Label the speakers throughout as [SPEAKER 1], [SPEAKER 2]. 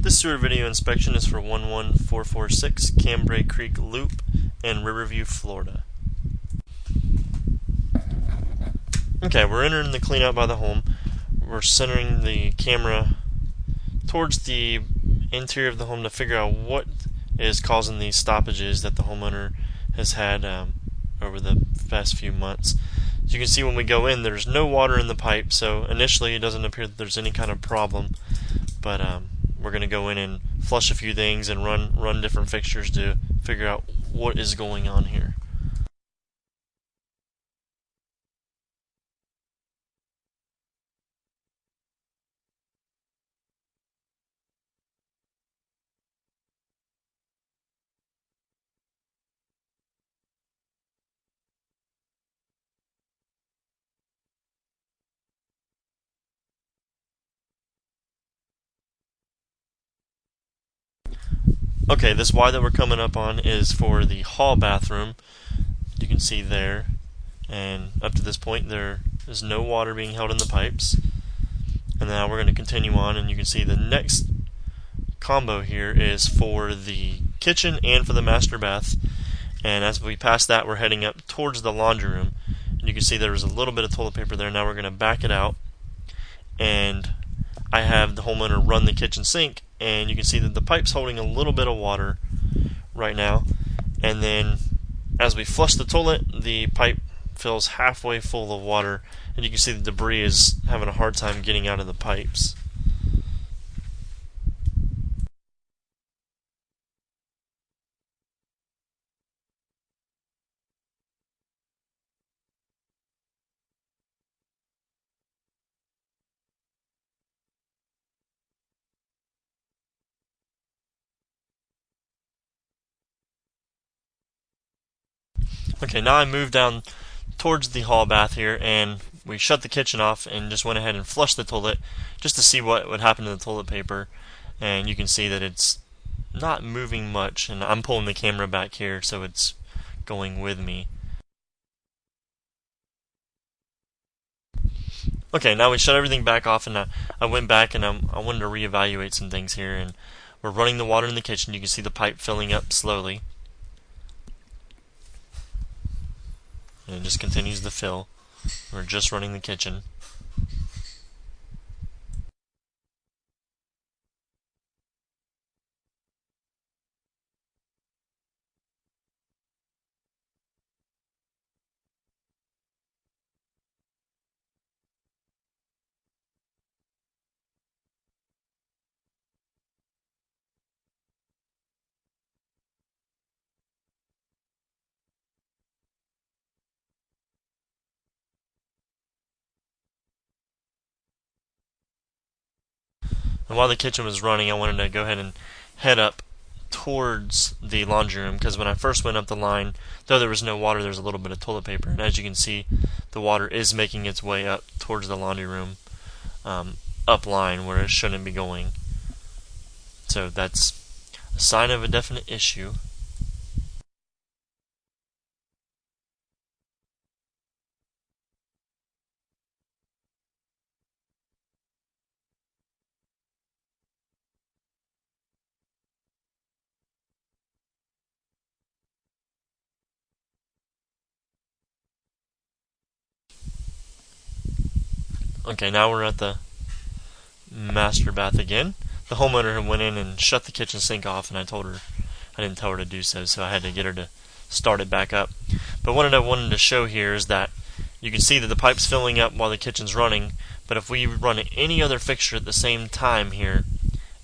[SPEAKER 1] This sewer video inspection is for 11446 Cambray Creek Loop in Riverview, Florida. Okay, we're entering the cleanout by the home. We're centering the camera towards the interior of the home to figure out what is causing these stoppages that the homeowner has had over the past few months. As you can see, when we go in, there's no water in the pipe, so initially it doesn't appear that there's any kind of problem, but we're going to go in and flush a few things and run different fixtures to figure out what is going on here. Okay, this Y that we're coming up on is for the hall bathroom. You can see there, and up to this point there is no water being held in the pipes. And now we're going to continue on, and you can see the next combo here is for the kitchen and for the master bath. And as we pass that, we're heading up towards the laundry room. And you can see there's a little bit of toilet paper there. Now we're going to back it out, and I have the homeowner run the kitchen sink, and you can see that the pipe's holding a little bit of water right now. And then as we flush the toilet, the pipe fills halfway full of water, and you can see the debris is having a hard time getting out of the pipes. Okay, now I moved down towards the hall bath here, and we shut the kitchen off and just went ahead and flushed the toilet just to see what would happen to the toilet paper. And you can see that it's not moving much, and I'm pulling the camera back here so it's going with me. Okay, now we shut everything back off, and I went back and I wanted to reevaluate some things here, and we're running the water in the kitchen. You can see the pipe filling up slowly, and it just continues to fill. We're just running the kitchen. And while the kitchen was running, I wanted to go ahead and head up towards the laundry room, because when I first went up the line, though there was no water, there was a little bit of toilet paper, and as you can see, the water is making its way up towards the laundry room, up line where it shouldn't be going. So that's a sign of a definite issue. Okay, now we're at the master bath again. The homeowner went in and shut the kitchen sink off, and I didn't tell her to do so, so I had to get her to start it back up. But what I wanted to show here is that you can see that the pipe's filling up while the kitchen's running, but if we run any other fixture at the same time here,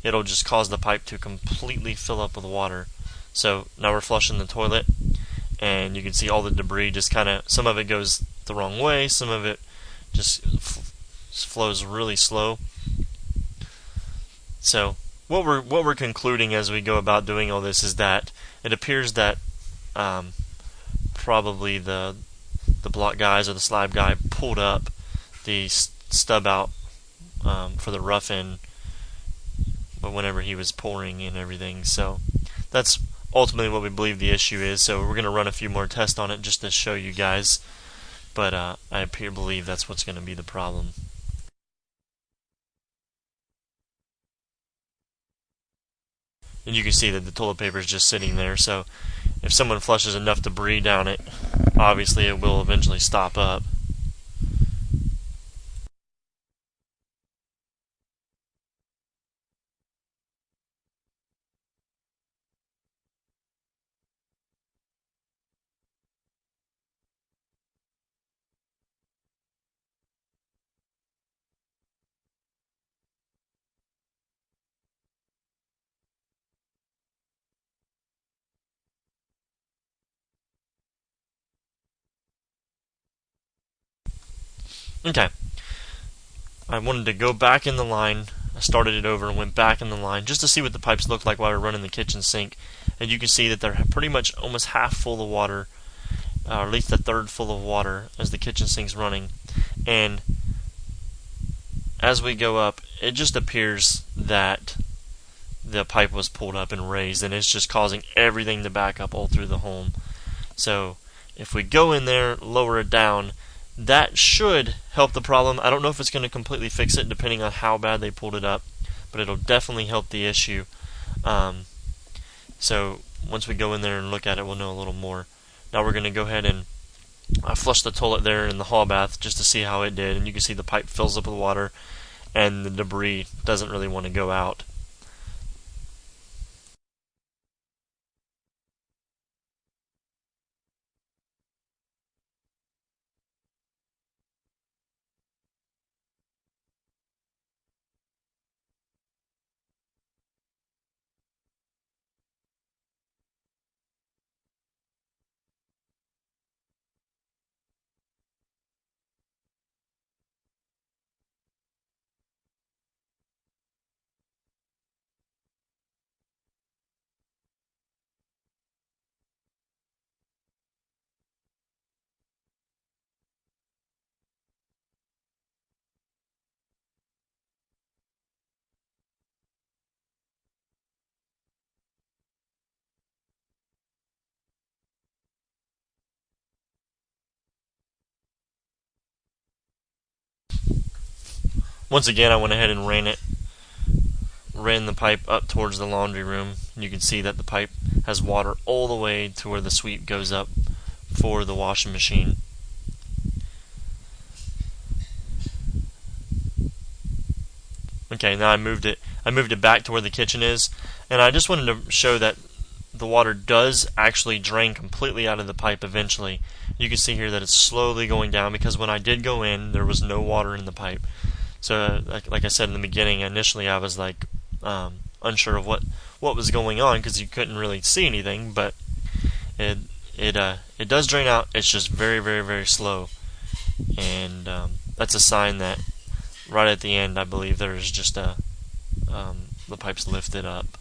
[SPEAKER 1] it'll just cause the pipe to completely fill up with water. So now we're flushing the toilet, and you can see all the debris just some of it goes the wrong way, some of it just flows really slow. So what we're concluding as we go about doing all this is that it appears that probably the block guys or the slab guy pulled up the stub out for the rough end, but whenever he was pouring and everything. So that's ultimately what we believe the issue is. So we're going to run a few more tests on it just to show you guys, but I believe that's what's going to be the problem. and you can see that the toilet paper is just sitting there. So if someone flushes enough debris down it, obviously it will eventually stop up. Okay, I wanted to go back in the line. I started it over and went back in the line just to see what the pipes look like while we're running the kitchen sink. And you can see that they're pretty much almost half full of water, or at least a third full of water as the kitchen sink's running. And as we go up, it just appears that the pipe was pulled up and raised, and it's just causing everything to back up all through the home. So if we go in there, lower it down, that should help the problem. I don't know if it's going to completely fix it depending on how bad they pulled it up, but it'll definitely help the issue. So once we go in there and look at it, we'll know a little more. Now we're going to go ahead and flush the toilet there in the hall bath just to see how it did, and you can see the pipe fills up with water and the debris doesn't really want to go out. Once again, I went ahead and ran the pipe up towards the laundry room. You can see that the pipe has water all the way to where the sweep goes up for the washing machine. Okay, now I moved it back to where the kitchen is, and I just wanted to show that the water does actually drain completely out of the pipe eventually. You can see here that it's slowly going down because when I did go in, there was no water in the pipe. So, like I said in the beginning, initially I was like unsure of what was going on because you couldn't really see anything, but it does drain out. It's just very, very, very slow, and that's a sign that right at the end, I believe there's just the pipes lifted up.